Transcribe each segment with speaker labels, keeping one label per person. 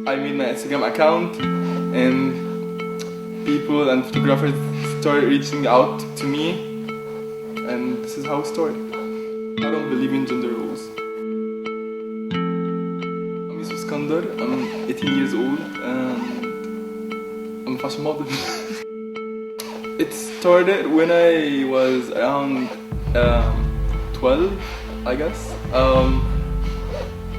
Speaker 1: I made my Instagram account and people and photographers started reaching out to me, and this is how it started. I don't believe in gender roles. I'm Youssef, I'm 18 years old and I'm a fashion model. It started when I was around 12, I guess.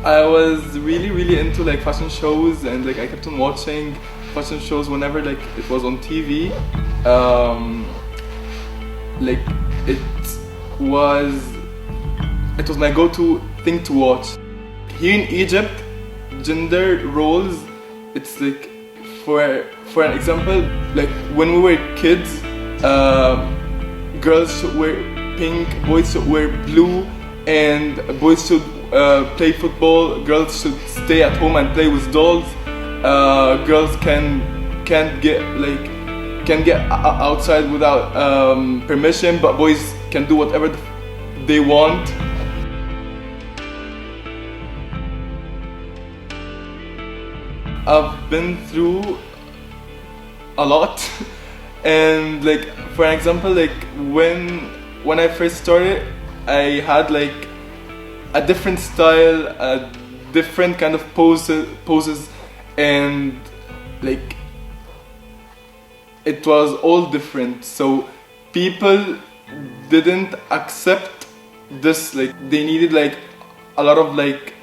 Speaker 1: I was really into like fashion shows, and like I kept on watching fashion shows whenever like it was on TV. Like it was my go-to thing to watch. Here in Egypt, gender roles, it's like for an example, like when we were kids, girls should wear pink, boys should wear blue, and boys should play football, girls should stay at home and play with dolls. Girls can't get outside without permission, but boys can do whatever they want. I've been through a lot, and like for an example, like when I first started, I had like a different style, a different kind of poses, and like it was all different. So people didn't accept this. Like they needed like a lot of like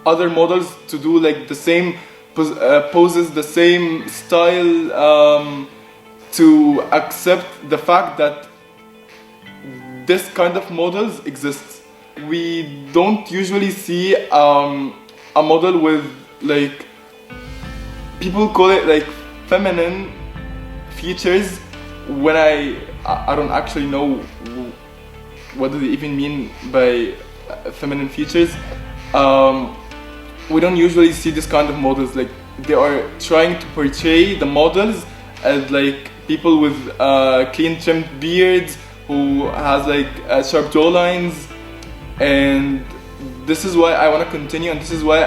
Speaker 1: other models to do like the same poses, the same style, to accept the fact that this kind of models exists. We don't usually see a model with like, people call it like feminine features, when I don't actually know what do they even mean by feminine features. We don't usually see this kind of models. Like they are trying to portray the models as like people with clean trimmed beards, who has like sharp jawlines, and this is why I want to continue, and this is why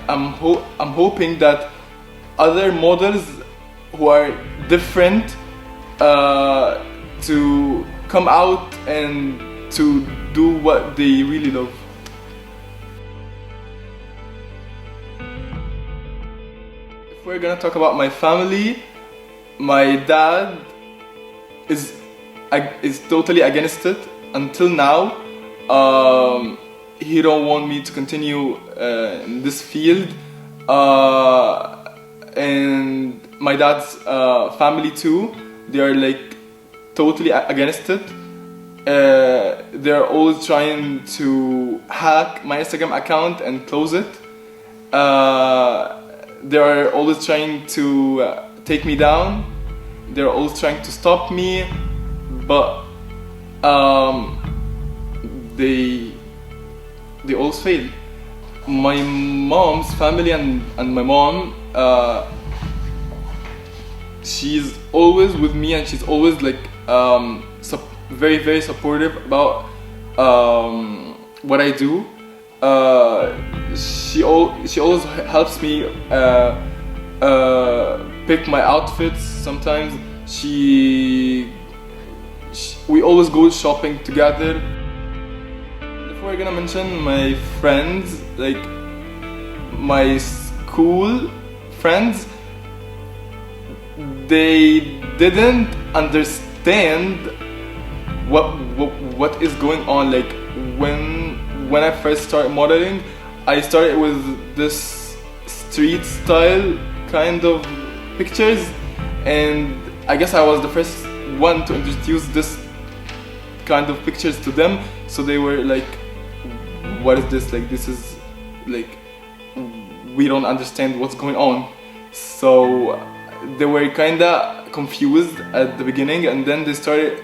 Speaker 1: I'm hoping that other models who are different to come out and to do what they really love. If we're gonna talk about my family, my dad is totally against it until now. He don't want me to continue in this field, and my dad's family too. They are like totally against it. They're always trying to hack my Instagram account and close it. They are always trying to take me down. They're always trying to stop me, but they always fail. My mom's family and my mom, she's always with me, and she's always like very supportive about what I do. She always helps me pick my outfits. Sometimes we always go shopping together. If we're gonna mention my friends, like my school friends, they didn't understand what is going on. Like when I first started modeling, I started with this street style kind of pictures, and I guess I was the first one to introduce this kind of pictures to them. So they were like, what is this? Like this is like, we don't understand what's going on. So they were kinda confused at the beginning, and then they started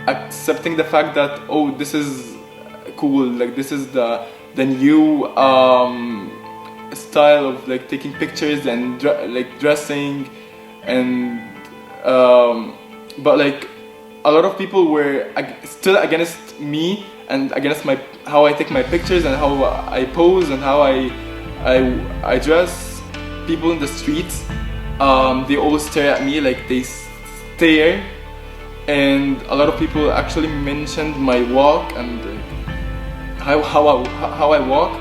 Speaker 1: accepting the fact that, oh, this is cool, like this is the new style of like taking pictures and like dressing, and but like a lot of people were still against me and against how I take my pictures and how I pose and how I I dress people in the streets. They always stare at me, like they stare, and a lot of people actually mentioned my walk and how I walk,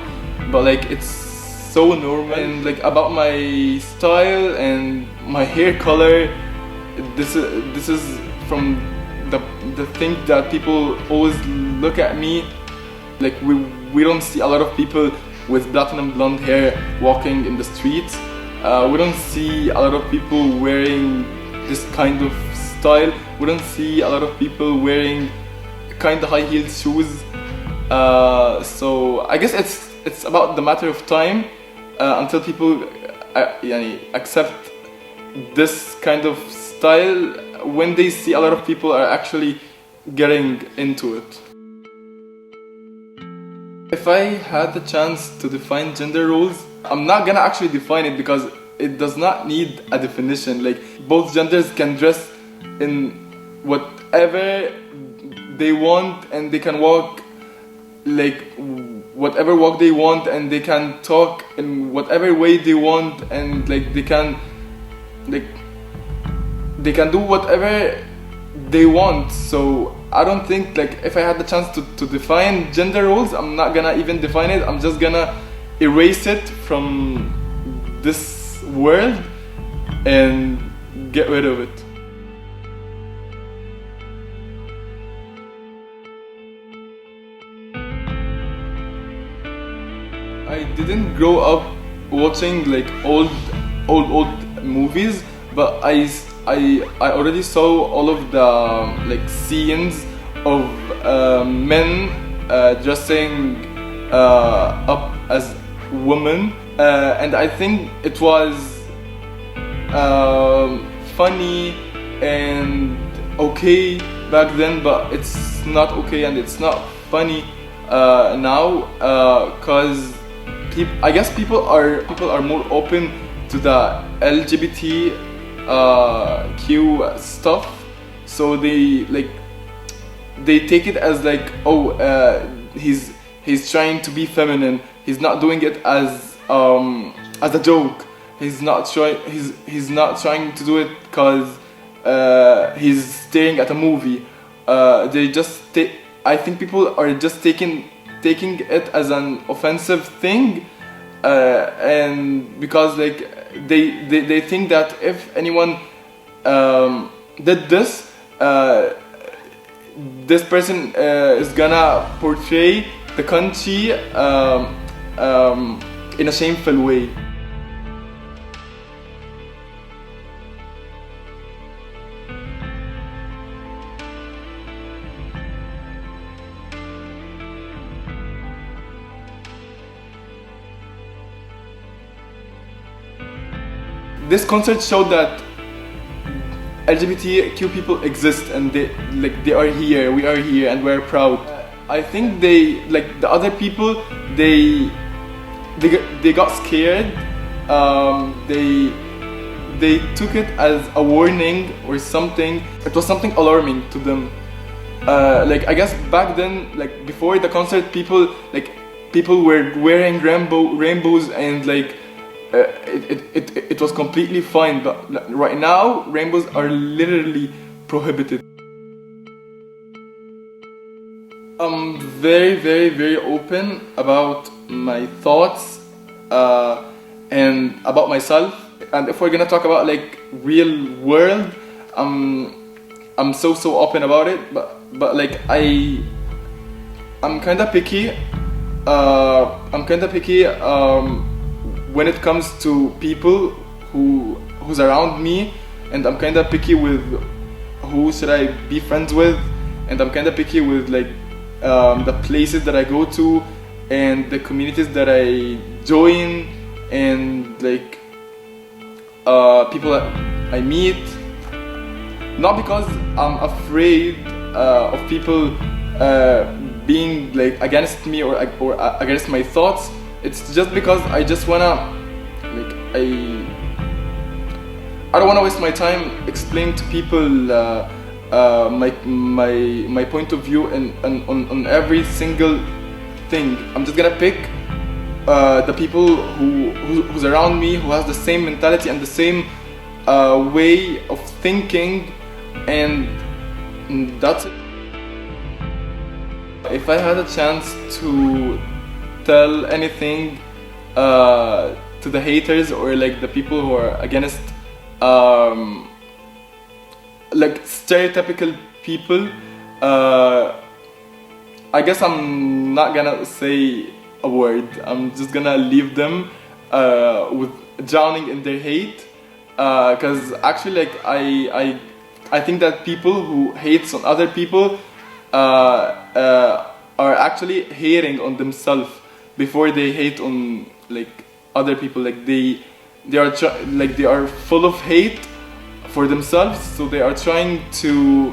Speaker 1: but like it's so normal. And like about my style and my hair color, this is from the thing that people always look at me. Like we don't see a lot of people with platinum blonde hair walking in the streets. We don't see a lot of people wearing this kind of style. We don't see a lot of people wearing kind of high-heeled shoes. So I guess it's about the matter of time until people accept this kind of style, when they see a lot of people are actually getting into it. If I had the chance to define gender roles, I'm not gonna actually define it because it does not need a definition. Like, both genders can dress in whatever they want, and they can walk like whatever walk they want, and they can talk in whatever way they want, and like they can do whatever they want. So I don't think, like, if I had the chance to define gender roles, I'm not gonna even define it. I'm just gonna erase it from this world and get rid of it. I didn't grow up watching like old movies, but I already saw all of the like scenes of men dressing up as women, and I think it was funny and okay back then, but it's not okay and it's not funny now, cause I guess people are more open to the LGBT Q stuff, so they take it as like, oh, he's trying to be feminine. He's not doing it as a joke. He's not trying to do it because he's staring at a movie. I think people are just taking it as an offensive thing, and because like they think that if anyone did this, this person is gonna portray the country in a shameful way. This concert showed that LGBTQ people exist, and they are here. We are here, and we're proud. I think the other people, they got scared. They took it as a warning or something. It was something alarming to them. I guess back then, like before the concert, people were wearing rainbows, and it was completely fine, but right now rainbows are literally prohibited. I'm very, very, very open about my thoughts and about myself. And if we're gonna talk about like real world, I'm so open about it. But like I'm kinda picky. When it comes to people who's around me, and I'm kinda picky with who should I be friends with, and I'm kinda picky with the places that I go to and the communities that I join, and people that I meet. Not because I'm afraid of people being against me or against my thoughts. It's just because I just wanna, I don't wanna waste my time explaining to people my point of view on every single thing. I'm just gonna pick the people who's around me who has the same mentality and the same way of thinking, and that's it. If I had a chance to tell anything to the haters or like the people who are against like stereotypical people, I guess I'm not gonna say a word. I'm just gonna leave them with drowning in their hate, because actually like I think that people who hates on other people are actually hating on themselves before they hate on like other people. Like they are full of hate for themselves, so they are trying to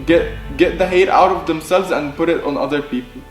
Speaker 1: get the hate out of themselves and put it on other people.